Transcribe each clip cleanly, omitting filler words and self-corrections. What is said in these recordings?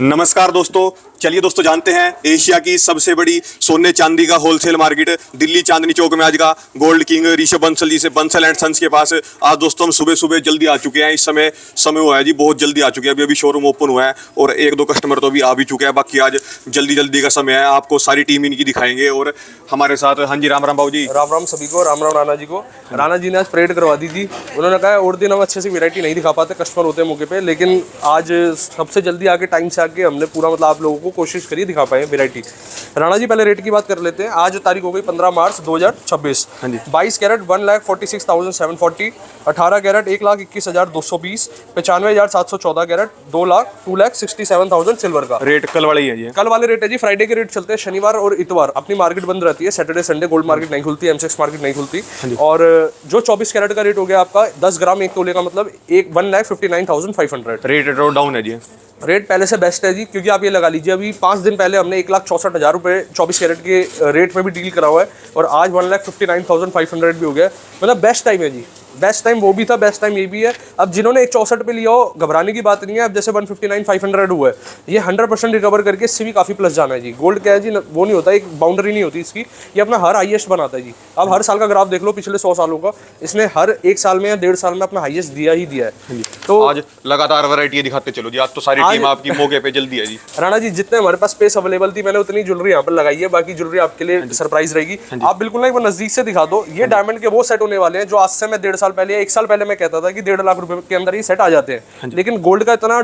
नमस्कार दोस्तों, चलिए दोस्तों जानते हैं एशिया की सबसे बड़ी सोने चांदी का होलसेल मार्केट दिल्ली चांदनी चौक में आज का गोल्ड किंग ऋषभ बंसल जी से बंसल एंड सन्स के पास आज दोस्तों हम सुबह सुबह जल्दी आ चुके हैं। इस समय हुआ है जी, बहुत जल्दी आ चुके हैं। अभी शोरूम ओपन हुआ है और एक दो कस्टमर तो अभी आ भी चुके हैं। बाकी आज जल्दी का समय है, आपको सारी टीम इनकी दिखाएंगे। और हमारे साथ हाँ जी, राम राम बाबू जी। राम राम सभी को, राम राम राणा जी को। राणा जी ने आज परेड करवा दी थी। उन्होंने कहा और दिन हम अच्छे से वैरायटी नहीं दिखा पाते, कस्टमर होते हैं मौके पे, लेकिन आज सबसे जल्दी आके टाइम से आके हमने पूरा मतलब आप लोगों को कोशिश करी दिखा पाए वैरायटी। राणा जी पहले रेट की बात कर लेते हैं। आज तारीख हो गई 15 मार्च 2026। 22 कैरेट 1,46,740, 18 कैरेट 1,21,220, 95,714 कैरेट 2,67,000 सिल्वर का रेट कल वाला ही है जी। कल वाले रेट है जी। फ्राइडे के रेट चलते हैं, शनिवार और इतवार अपनी मार्केट बंद रहती है। सैटरडे संडे गोल्ड मार्केट नहीं खुलती, एमसेक्स मार्केट नहीं खुलती। और जो 24 कैरेट का रेट हो गया आपका 10 ग्राम 1 तोले का मतलब 1,59,500 रेट डाउन है जी। रेट पहले से बेस्ट है जी, क्योंकि आप ये लगा लीजिए अभी 5 दिन पहले हमने 1,64,000 रुपये 24 कैरेट के रेट में भी डील करा हुआ है और आज 1,59,500 भी हो गया। मतलब बेस्ट टाइम है जी, बेस्ट टाइम वो भी था, बेस्ट टाइम ये भी है। अब जिन्होंने 164 पे लिया हो घबराने की बात नहीं है। अब जैसे 159,500 हुआ है, ये 100% रिकवर करके इससे भी काफ़ी प्लस जाना है जी। गोल्ड क्या है जी, वो नहीं होता, एक बाउंड्री नहीं होती इसकी, ये अपना हर हाईएस्ट बनाता है जी। अब हर साल का ग्राफ देख लो पिछले 100 सालों का, इसने हर 1 साल में या 1.5 साल में अपना हाईएस्ट दिया ही दिया है। तो आज लगातार वैरायटी दिखाते चलो जी। आज तो सारी टीम आपकी मौके पे जल्दी है जी। राणा जी जितने हमारे पास स्पेस अवेलेबल थी मैंने उतनी ज्वेलरी यहाँ पर लगाई है, बाकी ज्वेलरी आपके लिए सरप्राइज रहेगी। आप बिल्कुल ना एक बार नजदीक से दिखा दो। ये डायमंड के वो सेट होने वाले हैं जो आज से मैं 1.5 साल पहले, 1 साल पहले मैं कहता था कि 1.5 लाख रुपए के अंदर ही सेट आ जाते हैं, लेकिन गोल्ड का इतना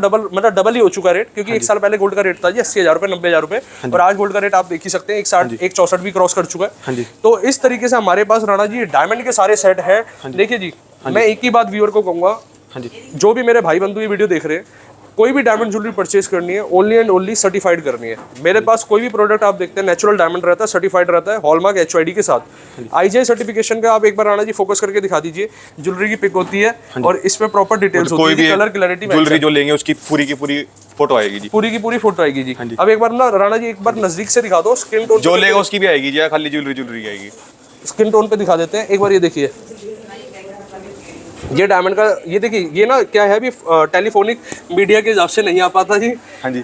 डबल ही हो चुका रेट, क्योंकि 1 साल पहले गोल्ड का रेट था जी 80,000 रुपए 90,000 रुपए, और आज गोल्ड का रेट आप देख ही सकते हैं 1,64 भी क्रॉस कर चुका है। तो इस तरीके से हमारे पास राणा जी डायमंड के सारे सेट है। देखिए जी, मैं एक ही बात व्यूअर को कहूंगा, जो भी मेरे भाई बंधु ये वीडियो देख रहे हैं, कोई भी डायमंड ज्वेलरी परचेज करनी है ओनली एंड ओनली सर्टिफाइड करनी है। मेरे पास कोई भी प्रोडक्ट आप देखते हैं नेचुरल डायमंड रहता है, सर्टिफाइड रहता है, हॉलमार्क HYD के साथ। IGI सर्टिफिकेशन का आप एक बार राणा जी फोकस करके दिखा दीजिए। ज्वेलरी की पिक होती है और इसमें प्रॉपर डिटेल्स होती है, कलर क्लैरिटी, ज्वेलरी जो लेंगे उसकी पूरी की पूरी फोटो आएगी जी। पूरी की पूरी फोटो आएगी जी। अब एक बार ना राणा जी एक बार नजदीक से दिखा दो, स्किन टोन जो लेगा उसकी भी आएगी जी, खाली ज्वेलरी आएगी। स्किन टोन पे दिखा देते हैं एक बार, ये देखिए ये डायमंड का, ये देखिए ये ना क्या है अभी टेलीफोनिक मीडिया के हिसाब से नहीं आ पाता जी। हाँ जी,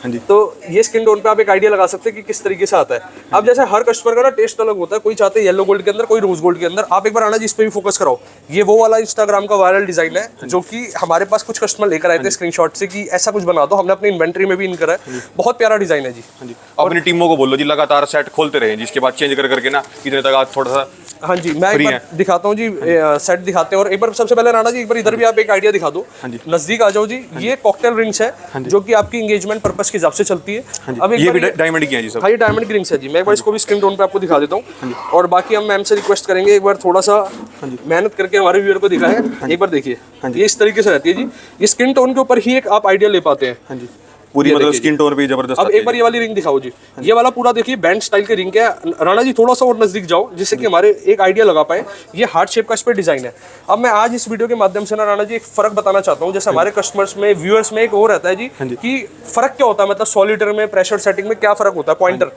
हाँ जी। तो ये स्किन टोन पे आप एक आइडिया लगा सकते हैं कि किस तरीके से आता है। अब जैसे हर कस्टमर का ना टेस्ट अलग होता है, कोई चाहते हैं येलो गोल्ड के अंदर, कोई रोज गोल्ड के अंदर। आप एक बार आना जी इस पे भी फोकस कराओ। ये वो वाला इंस्टाग्राम का वायरल डिजाइन है जो कि हमारे पास कुछ कस्टमर लेकर आए थे स्क्रीनशॉट से कि ऐसा कुछ बना दो, हमने अपनी इन्वेंट्री में भी इन करा है। बहुत प्यारा डिजाइन है जी। अपनी टीमों को बोलो जी लगातार सेट खोलते रहे, जिसके बाद चेंज करके ना इतने तक आज थोड़ा सा। हाँ जी, मैं एक बार दिखाता हूँ जी, सेट दिखाते हैं। और एक बार सबसे पहले राणा जी एक बार इधर भी आप एक आइडिया दिखा दो, नजदीक आ जाओ जी। ये कॉकटेल रिंग्स है जो कि आपकी एंगेजमेंट पर्पस के हिसाब से चलती है। अब ये भी डायमंड की है जी सब। हाँ, ये डायमंड की रिंग्स है जी। मैं एक बार इसको भी स्किन टोन पे आपको दिखा देता हूँ, और बाकी हम मैम से रिक्वेस्ट करेंगे एक बार थोड़ा सा मेहनत करके हमारे व्यूअर को दिखाएं। एक बार देखिए, ये इस तरीके से रहती है जी। ये स्किन टोन के ऊपर ही एक आप आइडिया ले पाते हैं पूरी, मतलब स्किन टोन पे जबरदस्त। अब एक बार ये वाली रिंग दिखाओ जी। ये वाला पूरा देखिए बैंड स्टाइल के रिंग है। राणा जी थोड़ा सा और नजदीक जाओ जिससे कि हमारे एक आइडिया लगा पाए। ये हार्ट शेप का इस पे डिजाइन है। अब मैं आज इस वीडियो के माध्यम से ना राणा जी एक फर्क बताना चाहता हूँ। जैसे हमारे कस्टमर्स में, व्यूअर्स में एक और रहता है जी कि फर्क क्या होता है, मतलब सॉलिटर में, प्रेशर सेटिंग में क्या फर्क होता है, पॉइंटर।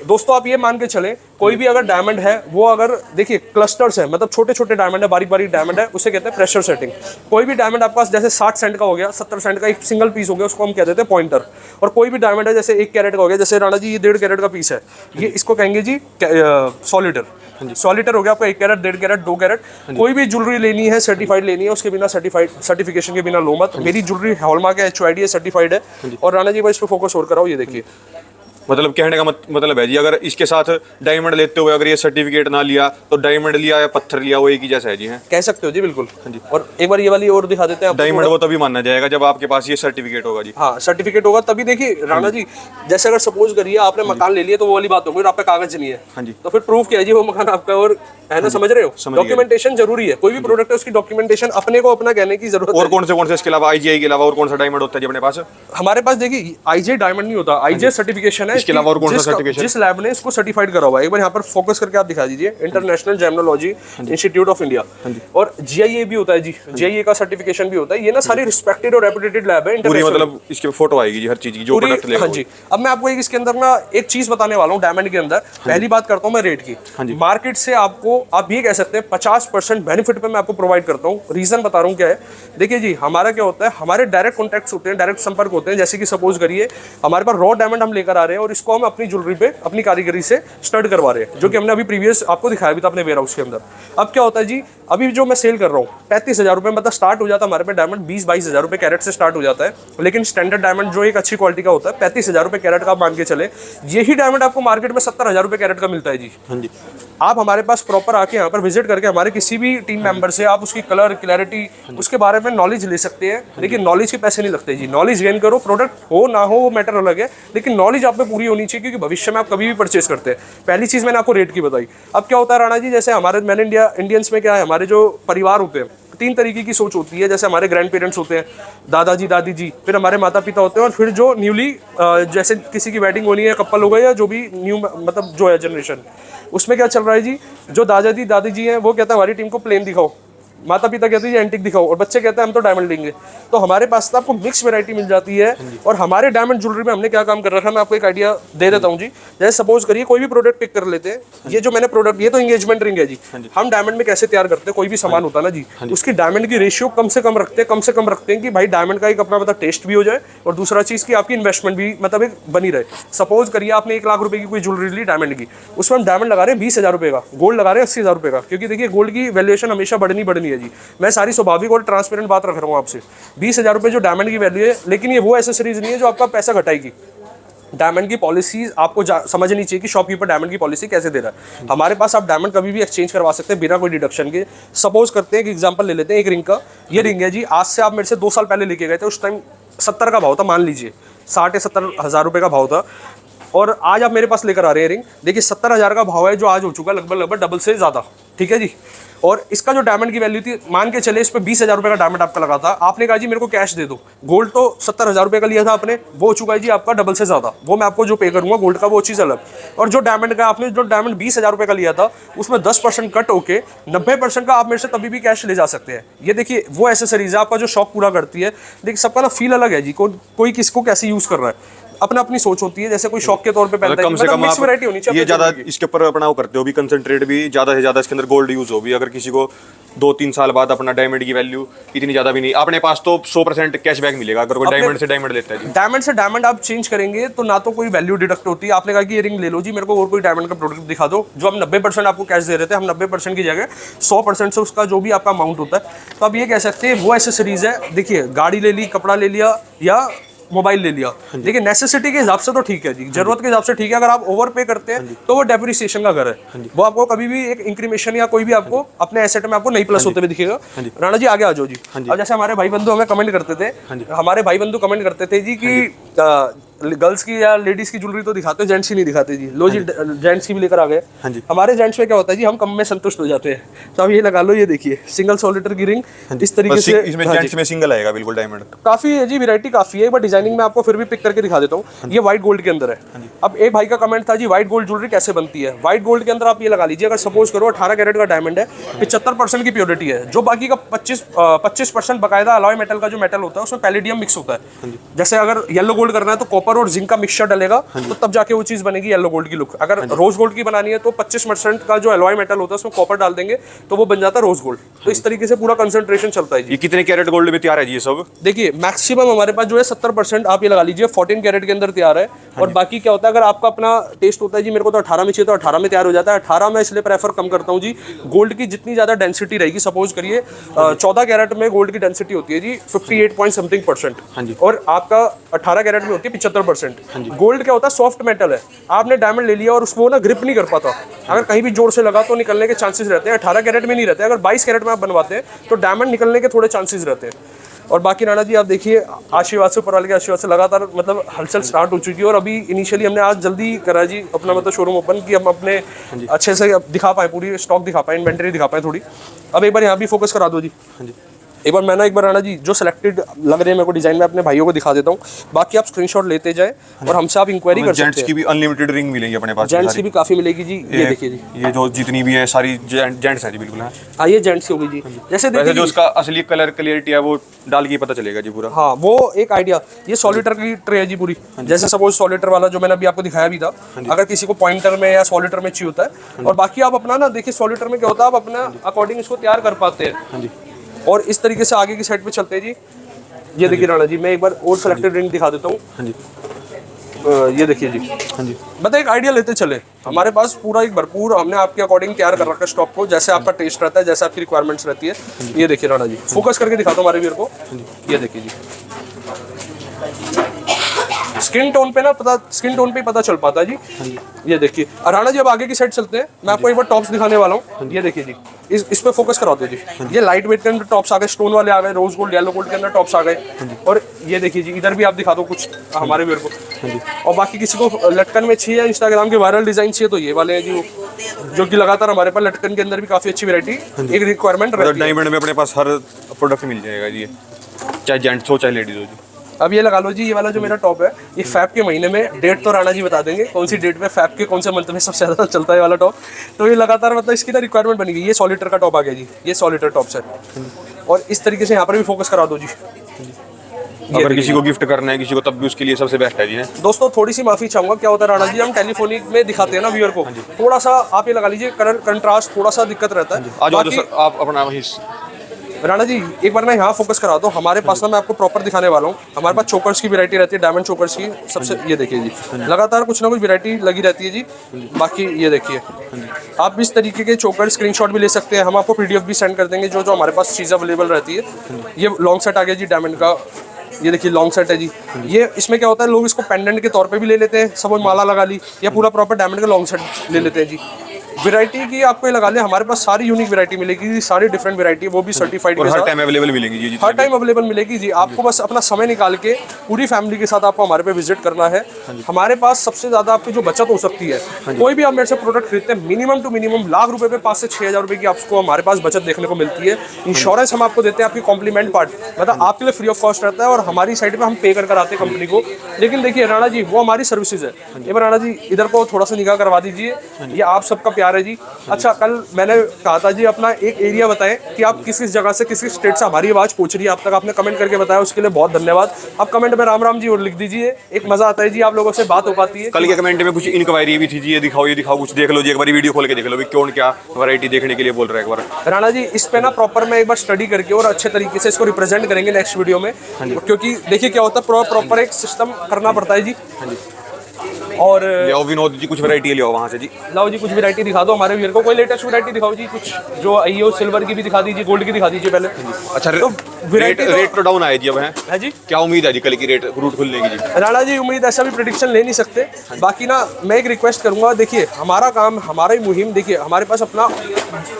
दोस्तों आप ये मान के चलें, कोई भी अगर डायमंड है वो अगर देखिए क्लस्टर्स है, मतलब छोटे छोटे डायमंड है, बारीक बारीक डायमंड है, उसे कहते हैं प्रेशर सेटिंग। कोई भी डायमंड आपके पास जैसे 60 सेंट का हो गया, 70 सेंट का एक सिंगल पीस हो गया, उसको हम कह देते हैं पॉइंटर। और कोई भी डायमंड है जैसे 1 कैरेट का हो गया, जैसे राणा जी ये 1.5 कैरेट का पीस है, ये इसको कहेंगे जी सॉलिटर। सॉलिटर हो गया आपका 1 कैरेट, 1.5 कैरेट, 2 कैरेट। कोई भी ज्वेलरी लेनी है, सर्टिफाइड लेनी है, उसके बिना सर्टिफिकेशन के बिना लो मत। मेरी ज्वेलरी हॉलमार्क है, HYD है, सर्टिफाइड है। और राणा जी भाई इस पर फोकस और कराओ। ये देखिए, मतलब कहने का मतलब है जी, अगर इसके साथ डायमंड लेते हुए अगर ये सर्टिफिकेट ना लिया तो डायमंड लिया या पत्थर लिया वो एक ही जैसा है जी। है, कह सकते हो जी, बिल्कुल। और एक बार ये वाली और दिखा देते हैं। डायमंड वो तभी माना जाएगा जब आपके पास ये सर्टिफिकेट होगा जी। हाँ, सर्टिफिकेट होगा तभी। देखिए राणा जी, जैसे अगर सपोज करिए आपने मकान ले लिया तो वो वाली बात होगी, आप पे कागज नहीं है, हाँ जी, तो फिर प्रूफ क्या है जी वो मकान आपका, और है ना, समझ रहे हो। डॉक्यूमेंटेशन जरूरी है, कोई भी प्रोडक्ट है उसकी डॉक्यूमेंटेशन अपने को अपना कहने की जरूरत है। और कौन से इसके अलावा IGI के अलावा और कौन सा डायमंड होता है जी अपने पास? हमारे पास देखिए IGI डायमंड नहीं होता, IGI सर्टिफिकेशन है। इसके अलावा और कौन सा सर्टिफिकेशन? जिस लैब ने इसको सर्टिफाइड करा हुआ है, एक बार यहाँ पर फोकस करके आप दिखा दीजिए। International gemology institute of India. और GIA भी होता है जी, GIA का सर्टिफिकेशन भी होता है। ये ना सारी रिस्पेक्टेड और रेपुटेड लैब है इंटरनेशनल। मतलब इसकी फोटो आएगी जी हर चीज की जो प्रोडक्ट लेगा। हाँ जी। अब मैं आपको इसके अंदर ना एक चीज बताने वाला हूँ डायमंड के अंदर। पहली बात करता हूँ मैं रेट की। मार्केट से आपको आपको, आप ये कह सकते हैं 50% बेनिफिट पे मैं आपको प्रोवाइड करता हूँ। रीज़न बता रहा हूँ क्या है। देखिए जी, हमारा क्या होता है, हमारे डायरेक्ट कॉन्टैक्ट्स होते हैं, डायरेक्ट संपर्क होते हैं। जैसे कि सपोज करिए हमारे पास रॉ डायमंड हम लेकर आ रहे हैं और इसको हम अपनी ज्वेलरी पे अपनी कारीगरी से स्टड करवा रहे हैं, जो कि हमने अभी प्रीवियस आपको दिखाया भी था अपने वेयर हाउस के अंदर। अब क्या होता है जी, अभी जो मैं सेल कर रहा हूँ 35,000 रुपये, मतलब स्टार्ट हो जाता है हमारे पे डायमंड 20-22 हज़ार रुपये कैरेट से स्टार्ट हो जाता है। लेकिन स्टैंडर्ड डायमंड जो एक अच्छी क्वालिटी का होता है 35,000 रुपये कैरेट का आप मान के चले, यही डायमंड आपको मार्केट में 70,000 रुपये कैरेट का मिलता है जी। हाँ जी। आप हमारे पास प्रॉपर आके यहाँ पर विजिट करके हमारे किसी भी टीम मेंबर से आप उसकी कलर क्लैरिटी उसके बारे में नॉलेज ले सकते हैं। लेकिन नॉलेज के पैसे नहीं लगते जी। नॉलेज गेन करो, प्रोडक्ट हो ना हो वो मैटर अलग है, लेकिन नॉलेज आप में पूरी होनी चाहिए, क्योंकि भविष्य में आप कभी भी परचेस करते हैं। पहली चीज़ मैंने आपको रेट की बताई। अब क्या होता है राणा जी, जैसे हमारे मैंने इंडियंस में क्या है, हमारे जो परिवार होते हैं 3 तरीके की सोच होती है। जैसे हमारे ग्रैंड पेरेंट्स होते हैं, दादाजी दादी जी, फिर हमारे माता पिता होते हैं, और फिर जो न्यूली जैसे किसी की वेडिंग होनी है, कपल हो गए या जो भी न्यू मतलब जो है जनरेशन, उसमें क्या चल रहा है जी, जो दादाजी दादी जी हैं वो कहते हैं हमारी टीम को प्लेन दिखाओ, माता पिता कहते हैं एंटिक दिखाओ, और बच्चे कहते हैं हम तो डायमंड लेंगे। तो हमारे पास तो आपको मिक्स वैरायटी मिल जाती है। और हमारे डायमंड ज्वेलरी में हमने क्या काम कर रखा है, मैं आपको एक आइडिया दे देता हूँ जी। जैसे सपोज करिए कोई भी प्रोडक्ट पिक कर लेते हैं, ये जो मैंने प्रोडक्ट, ये तो एंगेजमेंट रिंग है जी। हम डायमंड में कैसे तैयार करते हैं, कोई भी सामान होता है ना जी, उसकी डायमंड की रेशियो कम से कम रखते हैं कि भाई डायमंड का एक अपना मतलब टेस्ट भी हो जाए, और दूसरा चीज़ की आपकी इन्वेस्टमेंट भी मतलब एक बनी रहे। सपोज करिए आपने 1 लाख रुपए की कोई ज्वेलरी ली डायमंड की, उसमें हम डायमंड लगा रहे हैं 20,000 रुपये का, गोल्ड लगा रहे हैं 80,000 रुपये का, क्योंकि देखिए गोल्ड की वैल्यूएशन हमेशा बढ़नी है जी। मैं सारी स्वाभाविक और ट्रांसपेरेंट बात रख रहा हूँ आपसे। 20,000 रुपये जो डायमंड की वैल्यू है, लेकिन ये वो एसेसरीज नहीं है जो आपका पैसा घटाएगी। डायमंड की पॉलिसी आपको समझनी चाहिए कि शॉपकीपर डायमंड की पॉलिसी कैसे दे रहा है। हमारे पास आप डायमंड कभी भी एक्सचेंज करवा सकते हैं बिना कोई डिडक्शन के। सपोज करते हैं कि एग्जांपल ले लेते हैं एक रिंग का, ये रिंग है जी, आज से आप मेरे से 2 साल पहले लेके गए थे, उस टाइम 70 का भाव था, मान लीजिए 60 या 70 हज़ार रुपये का भाव था, और आज आप मेरे पास लेकर आ रहे हैं रिंग, देखिए 70,000 का भाव है, जो आज हो चुका है लगभग डबल से ज़्यादा, ठीक है जी। और इसका जो डायमंड की वैल्यू थी, मान के चले इस पर 20,000 रुपये का डायमंड आपका लगा था, आपने कहा जी मेरे को कैश दे दो। गोल्ड तो 70,000 रुपये का लिया था आपने, वो हो चुका है जी आपका डबल से ज़्यादा, वो मैं आपको जो पे करूँगा गोल्ड का वो चीज़ अलग। और जो डायमंड का आपने, जो डायमंड 20,000 रुपये का लिया था, उसमें 10% कट होके 90% का आप मेरे से तभी भी कैश ले जा सकते हैं। ये देखिए वो एसेसरीज है, आपका जो शौक पूरा करती है। देखिए सबका ना फील अलग है जी, कोई किसको कैसे यूज़ कर रहा है, अपना अपनी सोच होती है। जैसे कोई शौक के तौर पे पहनता है, कम से कम मिक्स आप वैरायटी होनी चाहिए। ये ज़्यादा इसके ऊपर अपना वो करते हो भी, कंसंट्रेट भी ज़्यादा से ज़्यादा इसके अंदर गोल्ड यूज़ हो भी। अगर किसी को 2-3 साल बाद अपना डायमंड की वैल्यू इतनी ज़्यादा भी नहीं, अपने पास तो 100% कैशबैक मिलेगा अगर कोई डायमंड से डायमंड लेता है जी। डायमंड से डायमंड आप चेंज करेंगे तो ना तो कोई वैल्यू डिडक्ट होती है। आपने कहा कि ये रिंग ले लो जी, मेरे को और कोई डायमंड का प्रोडक्ट दिखा दो, जो हम 90% आपको कैश दे रहे थे, हम 90% की जगह 100% से उसका जो भी आपका अमाउंट होता है। तो आप ये कह सकते हैं वो एसेसरीज है। देखिए गाड़ी ले ली, कपड़ा ले लिया या मोबाइल ले लिया, देखिए नेसेसिटी के हिसाब से तो ठीक है जी, जरूरत के हिसाब से ठीक है। अगर आप ओवर पे करते हैं तो वो डेप्रिसिएशन का घर है, वो आपको कभी भी एक इंक्रीमेशन या कोई भी आपको अपने एसेट में आपको नहीं प्लस होते हुए दिखेगा। राणा जी आगे आ जाओ जी। अब जैसे हमारे भाई बंधु हमें कमेंट करते थे, हमारे भाई बंधु कमेंट करते थे जी कि गर्ल्स की या लेडीज की ज्वेलरी तो दिखाते हैं, जेंट्स की नहीं दिखाते जी। लो जी जेंट्स की भी लेकर आ गए। हमारे जेंट्स में क्या होता है जी, हम कम में संतुष्ट हो जाते हैं। तो अब ये लगा लो, ये देखिए सिंगल सोलिटर की रिंग इस तरीके से, इसमें जेंट्स में सिंगल आएगा बिल्कुल डायमंड। काफी है जी, वैरायटी काफी है, बट डिजाइनिंग में आपको फिर भी पिक करके दिखा देता हूँ। ये व्हाइट गोल्ड के अंदर है। अब एक भाई का कमेंट था जी व्हाइट गोल्ड ज्वेलरी कैसे बनती है। व्हाइट गोल्ड के अंदर आप ये लगा लीजिए, अगर सपोज करो 18 कैरेट का डायमंड है, 75% की प्योरिटी है, जो बाकी का 25% बकायदा अलॉय मेटल का जो मेटल होता है उसमें पैलेडियम मिक्स होता है। जैसे अगर येलो गोल्ड करना है तो कॉपर और जिंक का मिक्सचर डलेगा, तो तब जाके वो चीज बनेगी येलो गोल्ड की लुक। अगर रोज गोल्ड की बनानी है तो 25% का जो अलॉय मेटल होता है उसमें कॉपर डाल देंगे तो वो बन जाता है रोज गोल्ड। तो इस तरीके से पूरा कंसंट्रेशन चलता है जी। ये कितने कैरेट गोल्ड में तैयार है जी ये सब? देखिए मैक्सिमम हमारे पास जो है 70% आप ये लगा लीजिए 14 कैरेट के अंदर तैयार है। और बाकी क्या होता है, अगर आपका अपना टेस्ट होता है जी मेरे को तो 18 में चाहिए, तो 18 में तैयार हो जाता है। 18 में इसलिए प्रेफर कम करता हूँ जी, गोल्ड की जितनी ज्यादा डेंसिटी रहेगी, सपोज करिए 14 कैरेट में गोल्ड की डेंसिटी होती है जी 58.something%, और आपका 18 कैरेट में होती है 75%। गोल्ड क्या होता है, सॉफ्ट मेटल है। आपने डायमंड ले लिया और उसको ना ग्रिप नहीं कर पाता, अगर कहीं भी जोर से लगा तो निकलने के चांसेस रहते हैं। 18 कैरेट में नहीं रहते, अगर 22 कैरेट में आप बनवाते हैं तो डायमंड निकलने के थोड़े चांसेस रहते हैं। और बाकी राणा जी आप देखिए आशीर्वाद से, ऊपर वाले के आशीर्वाद से लगातार मतलब हलचल स्टार्ट हो चुकी है। और अभी इनिशियली हमने आज जल्दी करा जी अपना मतलब शोरूम ओपन, कि हम अपने अच्छे से दिखा पाएँ, पूरी स्टॉक दिखा पाएँ, इन्वेंटरी दिखा पाएँ थोड़ी। अब एक बार यहाँ भी फोकस करा दो जी। एक बार मैं ना एक बार राणा जी जो सिलेक्टेड लग रहे हैं मेरे को डिजाइन में अपने भाइयों को दिखा देता हूँ, बाकी आप स्क्रीनशॉट लेते जाए और हमसे आप इंक्वायरी कर जेंट्स सकते की भी अनलिमिटेड रिंग मिलेगी अपने पास, हैं। जेंट्स की भी काफ़ी मिलेगी जी, ये देखिए जी। ये जो जितनी भी है सारी जेंट्स है जी, बिल्कुल है। हाँ ये जेंट्स की होगी जी। जैसे वैसे देखिए जो उसका असली कलर क्लियरिटी है वो डाल के ही पता चलेगा जी पूरा। हाँ वो एक आइडिया, ये सॉलिटर की ट्रे है जी पूरी। जैसे सपोज सॉलिटर वाला जो मैंने अभी आपको दिखाया भी था, अगर किसी को पॉइंटर में या सॉलिटर में चाहिए होता है, और बाकी आप अपना ना देखिए सॉलिटर में क्या होता है, आप अपना अकॉर्डिंग इसको तैयार कर पाते हैं। और इस तरीके से आगे की साइड पे चलते हैं जी। ये देखिए राणा जी, मैं एक बार और सिलेक्टेड रिंग दिखा देता हूँ। ये देखिए जी। मतलब एक आइडिया लेते चले, हमारे पास पूरा एक भरपूर हमने आपके अकॉर्डिंग तैयार कर रखा है स्टॉक को, जैसे आपका टेस्ट रहता है, जैसे आपकी रिक्वायरमेंट्स रहती है। ये देखिए राणा जी, फोकस करके दिखाता हूँ हमारे व्यूअर को। ये देखिए जी, स्किन टोन पे ना पता, स्किन टोन पे ही पता चल पाता है जी। ये देखिए राणा जी, अब आगे की साइड चलते हैं, मैं आपको एक बार टॉप्स दिखाने वाला हूँ। ये देखिए जी, इस पे फोकस कराते जी। ये लाइट वेट के अंदर टॉप्स आ गए, स्टोन वाले आ गए, रोज गोल्ड येलो गोल्ड के अंदर टॉप्स आ गए। और ये देखिए जी, इधर भी आप दिखा दो कुछ हमारे व्यूअर को। और बाकी किसी को लटकन में चाहिए, इंस्टाग्राम के वायरल डिजाइन चाहिए, तो ये वाले हैं जी, जो कि लगातार हमारे पास लटकन के अंदर भी काफी अच्छी वैरायटी एक रिक्वायरमेंट रहती है। डायमंड में अपने पास हर प्रोडक्ट मिल जाएगा जी, चाहे जेंट्स हो चाहे लेडीज हो जी। अब ये लगा लो जी, ये वाला जो मेरा टॉप है, ये फैब के महीने में, डेट तो राणा जी बता देंगे कौन सी डेट में, फैब के कौन से मंथ में सबसे ज़्यादा चलता है ये वाला टॉप। तो ये लगातार मतलब इसकी ना रिक्वायरमेंट बनी गई। ये सॉलिटर का टॉप आ गया जी, ये सॉलिटर टॉप्स है। और इस तरीके से यहाँ पर भी फोकस करा दो जी। अगर किसी को गिफ्ट करना है किसी को, तब भी उसके लिए सबसे बेस्ट है जी। दोस्तों थोड़ी सी माफी चाहूंगा, क्या होता है राणा जी, हम टेलीफोनिक में दिखाते हैं ना व्यूअर को, थोड़ा सा आप ये लगा लीजिए कलर कंट्रास्ट थोड़ा सा दिक्कत रहता है। आज बाकी सर आप अपना वही राणा जी एक बार ना यहाँ फोकस करा दो, हमारे पास ना मैं आपको प्रॉपर दिखाने वाला हूँ। हमारे पास चोकर्स की वैरायटी रहती है, डायमंड चोकर्स की सबसे। ये देखिए जी, लगातार कुछ ना कुछ वैरायटी लगी रहती है जी। बाकी ये देखिए, आप इस तरीके के चोकर स्क्रीनशॉट भी ले सकते हैं, हम आपको पीडीएफ भी सेंड कर देंगे जो जो हमारे पास चीज़ अवेलेबल रहती है। ये लॉन्ग सेट आ गया जी डायमंड का, ये देखिए लॉन्ग सेट है जी। ये इसमें क्या होता है, लोग इसको पेंडेंट के तौर पे भी ले लेते हैं, सब माला लगा ली, या पूरा प्रॉपर डायमंड का लॉन्ग सेट ले लेते हैं जी। वैरायटी की आपको ये लगा ले, हमारे पास सारी यूनिक वैरायटी मिलेगी, सारी डिफरेंट वैरायटी, वो भी सर्टिफाइड के हर साथ टाइम अवेलेबल मिलेगी जी। हर टाइम अवेलेबल मिलेगी जी। आपको बस अपना समय निकाल के पूरी फैमिली के साथ आपको हमारे पे विजिट करना है। हमारे पास सबसे ज़्यादा आपकी जो बचत हो सकती है, कोई भी आप मेरे से प्रोडक्ट खरीदते हैं, मिनिमम टू मिनिमम लाख रुपए पे 5 से 6 हज़ार रुपए की आपको हमारे पास बचत देखने को मिलती है। इंश्योरेंस हम आपको देते हैं, आपकी कॉम्प्लीमेंट पार्ट, मतलब आपके लिए फ्री ऑफ कॉस्ट रहता है, और हमारी साइड पे हम पे कर आते हैं कंपनी को। लेकिन देखिए राणा जी, वो हमारी सर्विसेज है। एक बार राणा जी इधर को थोड़ा सा निगाह करवा दीजिए, ये आप सबका प्यार है जी। अच्छा, कल मैंने कहा था जी अपना एक एरिया बताएं कि आप किस किस जगह से, किस किस स्टेट से हमारी आवाज़ पहुंच रही है आप तक, आपने कमेंट करके बताया, उसके लिए बहुत धन्यवाद। आप कमेंट में राम राम जी और लिख दीजिए, एक मजा आता है जी, आप लोगों से बात हो पाती है। कल के कमेंट में कुछ इंक्वायरी भी थी जी, ये दिखाओ कुछ देख लो जी, एक बार वीडियो खोल के देख लो कौन क्या वैरायटी देखने के लिए बोल रहा है। एक बार राणा जी इस पे ना प्रॉपर मैं एक बार स्टडी करके और अच्छे तरीके से इसको रिप्रेजेंट करेंगे नेक्स्ट वीडियो में, क्योंकि देखिए क्या होता है, प्रॉपर एक सिस्टम करना पड़ता है जी। और लियाओ विनोद जी कुछ वैरायटी लियाओ वहाँ से जी। लाओ जी कुछ वैरायटी दिखा दो हमारे व्यूअर को, कोई लेटेस्ट वैरायटी दिखाओ जी, कुछ जो आई हो, सिल्वर की भी दिखा दीजिए, गोल्ड की दिखा दीजिए पहले। अच्छा, तो रेट तो डाउन आए जी अब है जी। क्या उम्मीद है जी कल की रेट रूट खुलने की जी? राणा जी उम्मीद ऐसा भी प्रेडिक्शन ले नहीं सकते, बाकी ना मैं एक रिक्वेस्ट करूंगा, देखिए हमारा काम, हमारा ही मुहिम, देखिए हमारे पास अपना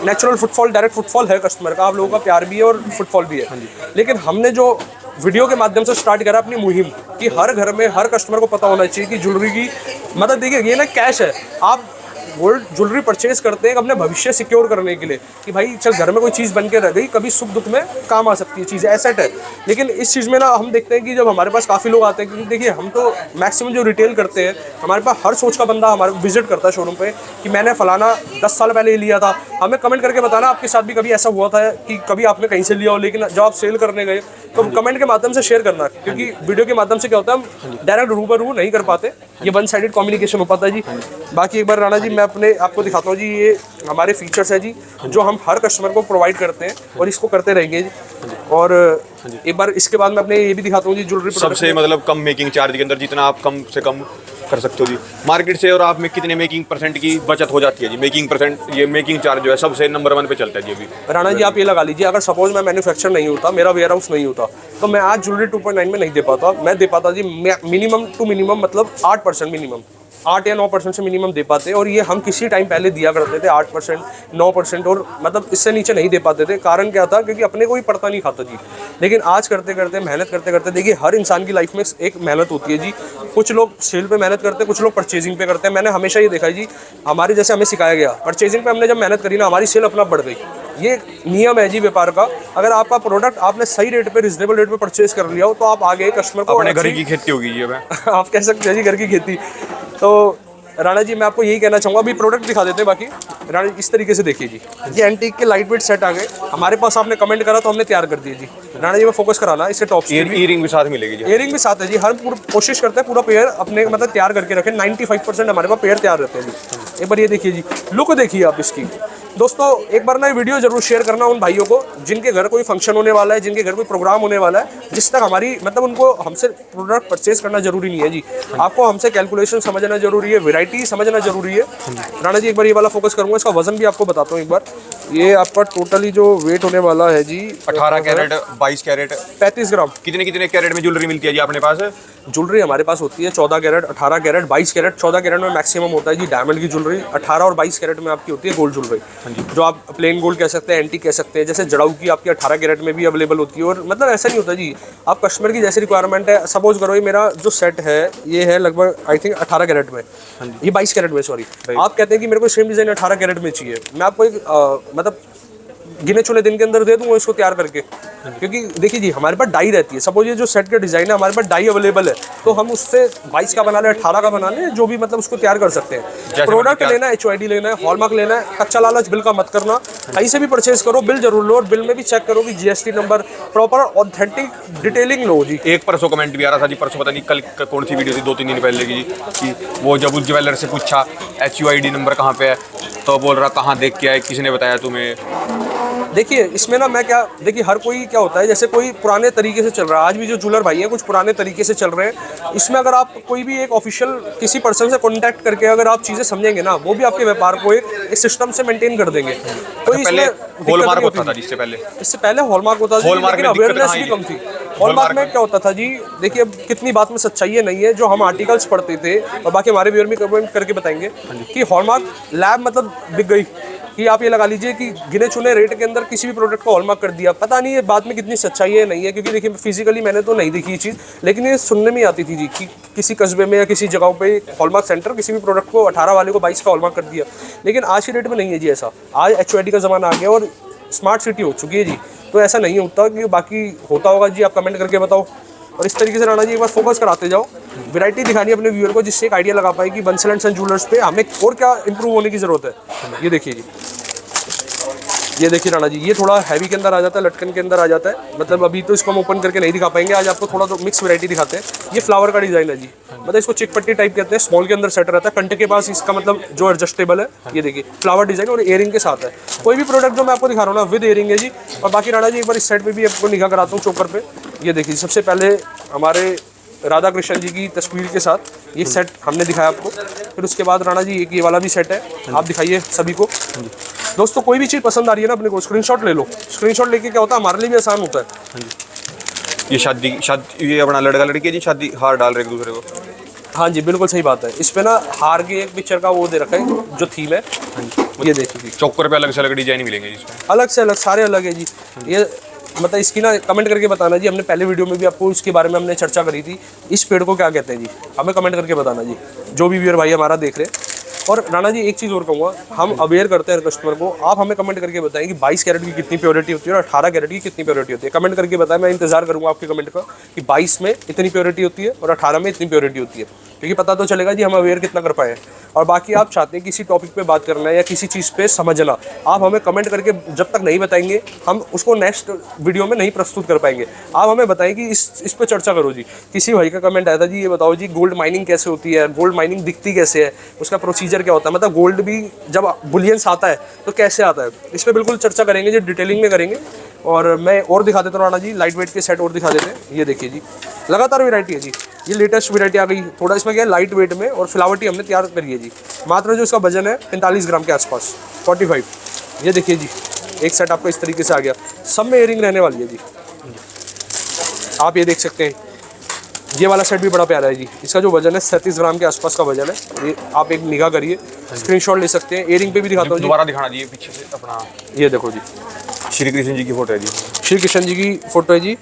नेचुरल फुटफॉल, डायरेक्ट फुटफॉल है कस्टमर का, आप लोगों का प्यार भी है और फुटफॉल भी है। लेकिन हमने जो वीडियो के माध्यम से स्टार्ट करा अपनी मुहिम कि हर घर में हर कस्टमर को पता होना चाहिए कि ज्वेलरी की, मतलब देखिए ये ना कैश है, आप गोल्ड ज्वेलरी परचेज करते हैं अपने भविष्य सिक्योर करने के लिए, कि भाई चल घर में कोई चीज़ बन के रह गई, कभी सुख दुख में काम आ सकती है, चीज़ एसेट है। लेकिन इस चीज़ में ना हम देखते हैं कि जब हमारे पास काफ़ी लोग आते हैं, क्योंकि देखिए हम तो मैक्सिमम जो रिटेल करते हैं, हमारे पास हर सोच का बंदा हमारे विजिट करता है शोरूम पे कि मैंने फलाना 10 साल पहले लिया था। हमें कमेंट करके बताना आपके साथ भी कभी ऐसा हुआ था कि कभी आपने कहीं से लिया हो, लेकिन जब आप सेल करने गए तो कमेंट के माध्यम से शेयर करना, क्योंकि वीडियो के माध्यम से क्या होता है हम डायरेक्ट रूबरू नहीं कर पाते, ये वन साइडेड कम्युनिकेशन हो पाता है जी। बाकी एक बार राणा जी मैं अपने आपको दिखाता हूँ जी, ये हमारे फीचर्स है जी जो हम हर कस्टमर को प्रोवाइड करते हैं और इसको करते रहेंगे जी। और एक बार इसके बाद मैं अपने ये भी दिखाता हूँ जी, ज्वेलरी सबसे मतलब कम मेकिंग चार्ज के अंदर जितना आप कम से कम कर सकते हो जी मार्केट से, और आप में कितने मेकिंग परसेंट की बचत हो जाती है जी? मेकिंग परसेंट, ये मेकिंग चार्ज जो है सबसे नंबर 1 पे चलता है जी अभी। राणा जी आप ये लगा लीजिए, अगर सपोज मैं मैन्युफैक्चर नहीं होता, मेरा वेयर हाउस नहीं होता, तो मैं आज ज्वेलरी 2.9 में नहीं दे पाता, मैं दे पाता जी मिनिमम टू मिनिमम, मतलब 8% मिनिमम, 8 या 9% से मिनिमम दे पाते, और ये हम किसी टाइम पहले दिया करते थे 8%, 9%, और मतलब इससे नीचे नहीं दे पाते थे। कारण क्या था, क्योंकि अपने को ही पड़ता नहीं खाता जी। लेकिन आज करते करते, मेहनत करते करते, देखिए हर इंसान की लाइफ में एक मेहनत होती है जी। कुछ लोग सेल पे मेहनत करते हैं, कुछ लोग परचेजिंग पे करते हैं। मैंने हमेशा ये देखा है जी, हमारे जैसे हमें सिखाया गया, परचेजिंग पे हमने जब मेहनत करी ना, हमारी सेल अपना बढ़ गई। ये नियम है जी व्यापार का। अगर आपका प्रोडक्ट आपने सही रेट पे, रिजनेबल रेट पे परचेज कर लिया हो तो आप आगे कस्टमर को अपने घर अच्छी- की खेती होगी ये मैं आप कह सकते हैं जी घर की खेती। तो राणा जी मैं आपको यही कहना चाहूँगा, अभी प्रोडक्ट दिखा देते हैं। बाकी राणा जी इस तरीके से देखिए जी, ये एंटीक के लाइट वेट सेट आ गए हमारे पास। आपने कमेंट करा तो हमने तैयार कर दिए जी। राणा जी मैं फोकस कराना इससे टॉप ईयरिंग भी साथ मिलेगी जी। एयरिंग भी साथ है जी। हर कोशिश करते हैं पूरा पेयर अपने मतलब तैयार करके रखें। 95% हमारे पास पेयर तैयार रहते हैं जी। एक बार ये देखिए जी, लुक देखिए आप इसकी। दोस्तों एक बार ना ये वीडियो जरूर शेयर करना उन भाइयों को जिनके घर कोई फंक्शन होने वाला है, जिनके घर कोई प्रोग्राम होने वाला है, जिस तक हमारी मतलब उनको हमसे प्रोडक्ट परचेज करना जरूरी नहीं है जी। आपको हमसे कैलकुलेशन समझना जरूरी है, वैरायटी समझना जरूरी है। राणा जी एक बार ये वाला फोकस करूंगा, इसका वजन भी आपको बताता हूँ एक बार। ये आपका टोटली जो वेट होने वाला है जी 18 कैरेट 22 कैरेट 35 ग्राम। कितने कितने कैरेट में ज्वेलरी मिलती है जी अपने पास? ज्वेलरी हमारे पास होती है 14 कैरेट, 18 कैरेट, 22 कैरेट। 14 कैरेट में मैक्सिमम होता है जी डायमंड की ज्वेलरी। 18 और 22 कैरेट में आपकी होती है गोल्ड ज्वेलरी, जो आप प्लेन गोल्ड कह सकते हैं, एंटीक कह सकते हैं। जैसे जड़ाऊ की आपकी 18 कैरेट में भी अवेलेबल होती है। और मतलब ऐसा नहीं होता जी, आप कस्टमर की जैसी रिक्वायरमेंट है। सपोज करो ये मेरा जो सेट है ये है लगभग आई थिंक 18 कैरेट में, ये 22 कैरेट में सॉरी। आप कहते हैं कि मेरे को सेम डिजाइन 18 कैरेट में चाहिए, मैं आपको एक मतलब गिने चुने दिन के अंदर दे दूंगा इसको तैयार करके। क्योंकि देखिए जी हमारे पास डाई रहती है। सपोज ये जो सेट का डिजाइन है हमारे पास डाई अवेलेबल है, तो हम उससे 22 का बना लें, 18 का बना लें, जो भी मतलब उसको तैयार कर सकते हैं। प्रोडक्ट लेना है, HOID लेना है, हॉलमार्क लेना है, कच्चा लालच बिल का मत करना। कहीं से भी परचेज करो बिल जरूर लो, और बिल में भी चेक करो कि GST number proper authentic detailing लो जी। एक परसों कमेंट भी आ रहा था जी, परसों पता नहीं कल कौन सी वीडियो थी, 2-3 दिन पहले की जी, कि वो जब उस ज्वेलर से पूछा HOID नंबर कहाँ पे है, तो बोल रहा कहाँ देख के आए, किसने बताया तुम्हें? देखिए इसमें ना मैं क्या, देखिए हर कोई क्या होता है, जैसे कोई पुराने तरीके से चल रहा है, आज भी जो ज्वेलर भाई हैं कुछ पुराने तरीके से चल रहे हैं। इसमें अगर आप कोई भी एक ऑफिशियल किसी पर्सन से कांटेक्ट करके अगर आप चीज़ें समझेंगे ना, वो भी आपके व्यापार को एक सिस्टम से मेंटेन कर देंगे। तो पहले हॉलमार्क होता था जिससे पहले, इससे पहले हॉलमार्क होता था, लेकिन अवेयरनेस भी कम थी। हॉलमार्क में क्या होता था जी, देखिए अब कितनी बात में सच्चाई है नहीं है, जो हम आर्टिकल्स पढ़ते थे और बाकी हमारे व्यूअर भी कमेंट करके बताएंगे कि हॉलमार्क लैब मतलब बिक गई कि आप ये लगा लीजिए कि गिने चुने रेट के अंदर किसी भी प्रोडक्ट को हॉलमार्क कर दिया। पता नहीं ये बात में कितनी सच्चाई है नहीं है, क्योंकि देखिए फिजिकली मैंने तो नहीं देखी ये चीज़, लेकिन ये सुनने में आती थी जी कि किसी कस्बे में या किसी जगह पे हॉलमार्क सेंटर किसी भी प्रोडक्ट को 18 वाले को 22 का हॉलमार्क कर दिया। लेकिन आज की डेट में नहीं है जी ऐसा। आज HOID का ज़माना आ गया और स्मार्ट सिटी हो चुकी है जी, तो ऐसा नहीं होता कि बाकी होता होगा जी, आप कमेंट करके बताओ। और इस तरीके से राणा जी एक बार फोकस कराते जाओ, वैरायटी दिखानी है अपने व्यूअर को, जिससे एक आइडिया लगा पाए कि बंसल एंड सन ज्वेलर्स पे हमें और क्या इंप्रूव होने की ज़रूरत है। ये देखिए जी, ये देखिए राणा जी, ये थोड़ा हैवी के अंदर आ जाता है, लटकन के अंदर आ जाता है। मतलब अभी तो इसको हम ओपन करके नहीं दिखा पाएंगे, आज आपको थोड़ा तो मिक्स वैरायटी दिखाते हैं। ये फ्लावर का डिजाइन है जी, मतलब इसको चिक पट्टी टाइप कहते हैं, स्मॉल के अंदर सेट रहता है, कंटे के पास इसका मतलब जो एडजस्टेबल है। ये देखिए फ्लावर डिजाइन और इयरिंग के साथ है। कोई भी प्रोडक्ट जो मैं आपको दिखा रहा हूँ ना विद इयरिंग है जी। और बाकी राणा जी एक बार इस साइड पे भी आपको निगाह कराता हूँ चोकर पे। ये देखिए सबसे पहले हमारे राधा कृष्ण जी की तस्वीर के साथ ये सेट हमने दिखाया आपको। फिर उसके बाद राणा जी एक ये वाला भी सेट है, आप दिखाइए सभी को। दोस्तों कोई भी चीज़ पसंद आ रही है ना अपने को, स्क्रीनशॉट ले लो। स्क्रीनशॉट लेके क्या होता है हमारे लिए भी आसान होता है। ये शादी ये अपना लड़का लड़की है जी, शादी हार डाल रहे एक दूसरे को। हाँ जी बिल्कुल सही बात है। इस पे ना हार के एक पिक्चर का वो दे रखा है जो थीम है। ये देखिए चौकर पे अलग से अलग डिजाइन मिलेंगे जिसमें, अलग से अलग सारे अलग है जी। ये मतलब इसकी ना कमेंट करके बताना जी, हमने पहले वीडियो में भी आपको इसके बारे में हमने चर्चा करी थी। इस पेड़ को क्या कहते हैं जी, हमें कमेंट करके बताना जी, जो भी व्यूअर भाई हमारा देख रहे हैं। और राणा जी एक चीज़ और कहूँगा, हम अवेयर करते हैं कस्टमर को, आप हमें कमेंट करके बताएं कि 22 कैरेट की कितनी प्योरिटी होती है और 18 कैरेट की कितनी प्योरिटी होती है। कमेंट करके बताएं, मैं इंतजार करूँगा आपके कमेंट का कि 22 में इतनी प्योरिटी होती है और 18 में इतनी प्योरिटी होती है, क्योंकि पता तो चलेगा जी हम अवेयर कितना कर पाए। और बाकी आप चाहते हैं किसी टॉपिक पे बात करना है या किसी चीज़ पे समझना, आप हमें कमेंट करके जब तक नहीं बताएंगे हम उसको नेक्स्ट वीडियो में नहीं प्रस्तुत कर पाएंगे। आप हमें बताएं कि इस पे चर्चा करो जी। किसी भाई का कमेंट आया था जी, ये बताओ जी गोल्ड माइनिंग कैसे होती है, गोल्ड माइनिंग दिखती कैसे है, उसका प्रोसीजर क्या होता है, मतलब गोल्ड भी जब बुलियंस आता है तो कैसे आता है। इस पर बिल्कुल चर्चा करेंगे जी, डिटेलिंग में करेंगे। और मैं और दिखा देता हूँ राणा जी, लाइट वेट के सेट और दिखा देते हैं। ये देखिए जी, लगातार वैरायटी है जी, ये लेटेस्ट वैरायटी आ गई। थोड़ा इसमें क्या है लाइट वेट में और फ्लावटी हमने तैयार करी है जी। मात्र जो इसका वजन है 45 ग्राम के आसपास, 45। ये देखिए जी, एक सेट आपका इस तरीके से आ गया, सब में इयरिंग रहने वाली है जी। आप ये देख सकते हैं, ये वाला सेट भी बड़ा प्यारा है जी। इसका जो वजन है 37 ग्राम के आसपास का वजन है। ये आप एक निगाह करिए, स्क्रीनशॉट ले सकते हैं। इयरिंग पे भी दिखाता हूँ जी, दोबारा दिखाना जी पीछे से अपना। ये देखो जी, श्री कृष्ण जी की फोटो है जी, श्री कृष्ण जी की फोटो है जी।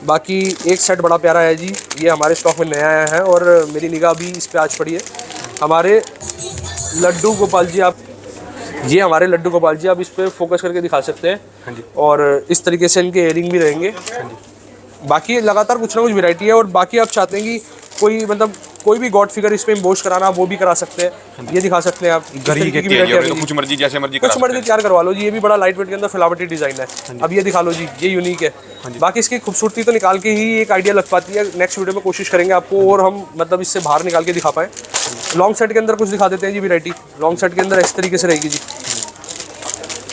बाकी एक सेट बड़ा प्यारा है जी, ये हमारे स्टॉक में नया आया है और मेरी निगाह भी इस पे आज पड़ी है। हमारे लड्डू गोपाल जी, आप ये हमारे लड्डू गोपाल जी, आप इस पे फोकस करके दिखा सकते हैं। हाँ जी। और इस तरीके से इनके एयरिंग भी रहेंगे। हाँ जी। बाकी लगातार कुछ ना कुछ वैरायटी है, और बाकी आप चाहते हैं कि कोई मतलब कोई भी गॉड फिगर इस पे इम्बोस कराना, वो भी करा सकते हैं। ये दिखा सकते हैं आप, इस गरी तरीके के की variety आ गई जी। कुछ मर्जी जैसे मर्जी कुछ मर्जी तैयार करवा लो जी। ये भी बड़ा लाइट वेट के अंदर फिलावटी डिजाइन है। अब ये दिखा लो जी, ये यूनिक है। बाकी इसकी खूबसूरती तो निकाल के ही एक आइडिया लग पाती है। नेक्स्ट वीडियो में कोशिश करेंगे आपको और हम मतलब इससे बाहर निकाल के दिखा पाएं। लॉन्ग सेट के अंदर कुछ दिखा देते हैं जी वैरायटी। लॉन्ग सेट के अंदर इस तरीके से रहेगी जी।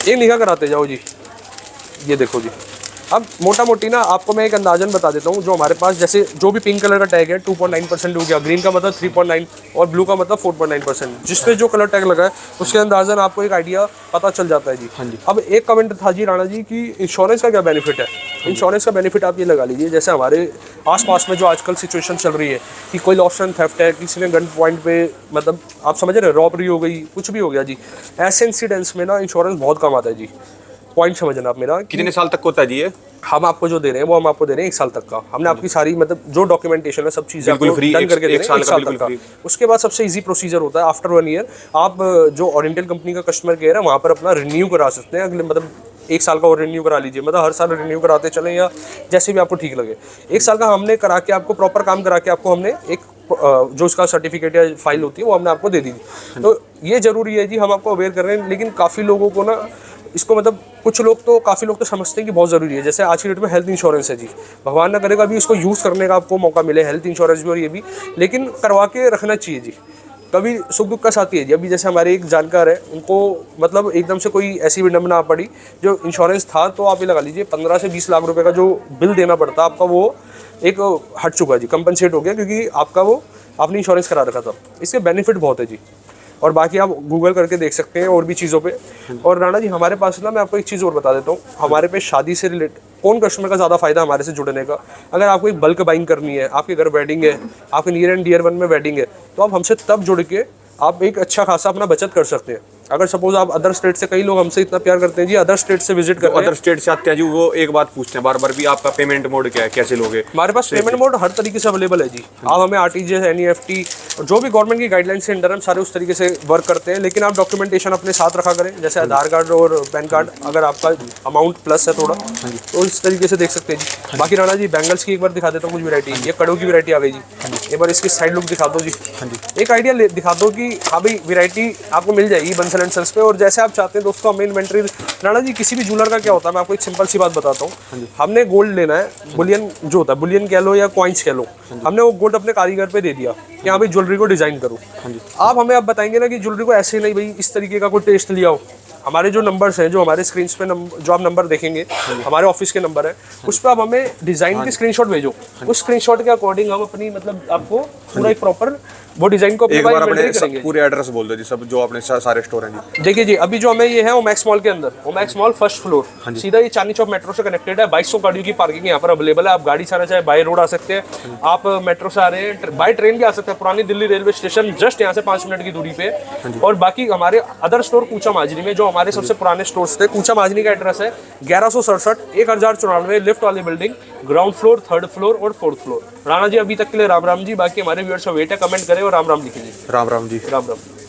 एक निगाह कराते जाओ जी, ये देखो जी। अब मोटा मोटी ना आपको मैं एक अंदाजन बता देता हूँ। जो हमारे पास जैसे जो भी पिंक कलर का टैग है 2.9% हो गया, ग्रीन का मतलब 3.9 और ब्लू का मतलब 4.9%। जिस पे जो कलर टैग लगा है उसके अंदाजन आपको एक आइडिया पता चल जाता है जी। हाँ जी। अब एक कमेंट था जी राणा जी कि इंश्योरेंस का क्या बेनिफिट है। इंश्योरेंस का बेनिफिट आप ये लगा लीजिए, जैसे हमारे आसपास में जो आजकल सिचुएशन चल रही है कि कोई लॉस्ट एंड थेफ्ट है, किसी ने गन पॉइंट पे मतलब आप समझ रहे, रॉबरी हो गई, कुछ भी हो गया जी, ऐसे इंसिडेंट्स में ना इंश्योरेंस बहुत काम आता है जी। पॉइंट समझना आप मेरा। कितने साल तक होता है जी ये? हम आपको जो दे रहे हैं वो हम आपको दे रहे हैं 1 साल तक का। हमने आपकी सारी मतलब जो डॉक्यूमेंटेशन है सब चीज़ें बिल्कुल आपको फ्री, डन करके दे रहे हैं 1 साल बिल्कुल तक का। फ्री। उसके बाद सबसे इजी प्रोसीजर होता है आफ्टर 1 ईयर आप जो ओरिएंटल कंपनी का कस्टमर केयर है वहाँ पर अपना रिन्यू करा सकते हैं। अगले मतलब 1 साल का और रिन्यू करा लीजिए, मतलब हर साल रिन्यू कराते चलें या जैसे भी आपको ठीक लगे। 1 साल का हमने करा के आपको प्रॉपर काम करा के आपको हमने एक जो उसका सर्टिफिकेट या फाइल होती है वो हमने आपको दे दी। तो ये जरूरी है जी, हम आपको अवेयर कर रहे हैं। लेकिन काफ़ी लोगों को ना इसको मतलब काफ़ी लोग तो समझते हैं कि बहुत ज़रूरी है। जैसे आज की डेट में हेल्थ इंश्योरेंस है जी, भगवान ना करे कभी इसको यूज़ करने का आपको मौका मिले, हेल्थ इंश्योरेंस भी और ये भी, लेकिन करवा के रखना चाहिए जी। कभी सुख दुख का साथी है जी। अभी जैसे हमारे एक जानकार है, उनको मतलब एकदम से कोई ऐसी विडम्बना आ पड़ी, जो इंश्योरेंस था तो आप ये लगा लीजिए 15 से 20 लाख रुपए का जो बिल देना पड़ता आपका वो एक हट चुका है जी, कंपनसेट हो गया, क्योंकि आपका वो आपने इंश्योरेंस करा रखा था। इसके बेनिफिट बहुत है जी। और बाकी आप गूगल करके देख सकते हैं और भी चीज़ों पे। और राणा जी हमारे पास ना मैं आपको एक चीज़ और बता देता हूँ, हमारे पे शादी से रिलेटेड कौन कस्टमर का ज़्यादा फायदा हमारे से जुड़ने का। अगर आपको एक बल्क बाइंग करनी है, आपके घर वेडिंग है, आपके नियर एंड डियर वन में वेडिंग है, तो आप हमसे तब जुड़ के आप एक अच्छा खासा अपना बचत कर सकते हैं। अगर सपोज आप अदर स्टेट से, कई लोग हमसे इतना प्यार करते हैं जी, अदर स्टेट से विजिट करते हैं, अदर स्टेट से आते हैं जी, वो एक बात पूछते हैं बार बार भी, आपका पेमेंट मोड क्या है, कैसे लोगे? हमारे पास पेमेंट मोड हर तरीके से अवेलेबल है जी। आप हमें आरटीजीएस, एनईएफटी और जो भी गवर्नमेंट की गाइडलाइंस के अंडर हम सारे उस तरीके से वर्क करते हैं। लेकिन आप डॉक्यूमेंटेशन अपने साथ रखा करें, जैसे आधार कार्ड और पैन कार्ड, अगर आपका अमाउंट प्लस है थोड़ा तो इस तरीके से देख सकते हैं जी। बाकी राणा जी बैंगल्स की एक बार दिखा देता हूँ कुछ वैरायटी। ये कड़ों की वैरायटी आ गई जी, एक बार इसकी साइड लुक दिखा दो जी। एक आइडिया दिखा दो कि हाँ भाई वैरायटी आपको मिल जाएगी बंसल एंड सन्स पे। और जैसे आप चाहते हैं दोस्तों हमें इन्वेंट्री, राणा जी किसी भी ज्वेलर का क्या होता है, मैं आपको एक सिंपल सी बात बताता हूँ। हमने गोल्ड लेना है, बुलियन जो होता है, बुलियन कह लो या कॉइन्स कह लो, हमने वो गोल्ड अपने कारीगर पे दे दिया कि हाँ भाई ज्वेलरी को डिजाइन करो। आप हमें अब बताएंगे ना कि ज्वेलरी को ऐसे नहीं भाई इस तरीके का कोई टेस्ट लिया हो। हमारे जो नंबर्स हैं, जो हमारे स्क्रीन पे जो आप नंबर देखेंगे हमारे ऑफिस के नंबर है, उस पर आप हमें डिजाइन के स्क्रीनशॉट भेजो। उस स्क्रीनशॉट के अकॉर्डिंग हम अपनी मतलब आपको पूरा एक प्रॉपर वो डिजाइन को एक बार अपने करेंगे। पूरे एड्रेस बोल दो जी, सब जो अपने सारे स्टोर हैं जी। देखिए जी, अभी जो हमें ये है ओमैक्स मॉल के अंदर, ओमैक्स मॉल फर्स्ट फ्लोर, सीधा ये चांदनी चौक मेट्रो से कनेक्टेड है। 2200 गाड़ियों की पार्किंग यहाँ पर अवेलेबल है। आप गाड़ी से आना चाहे बाय रोड आ सकते हैं, आप मेट्रो से आ रहे हैं बाय ट्रेन भी आ सकते हैं। पुरानी दिल्ली रेलवे स्टेशन जस्ट यहाँ से 5 मिनट की दूरी पे। और बाकी हमारे अदर स्टोर कूचा माजरी में, जो हमारे सबसे पुराने स्टोर्स थे। कूचा माजरी का एड्रेस है 1167 1094 लिफ्ट वाली building, ground floor, 3rd floor और 4th फ्लोर। राणा जी अभी तक के लिए राम राम जी। बाकी हमारे व्यूअर्स का वेट है, कमेंट करें और राम राम लिखिए। राम राम जी। राम राम।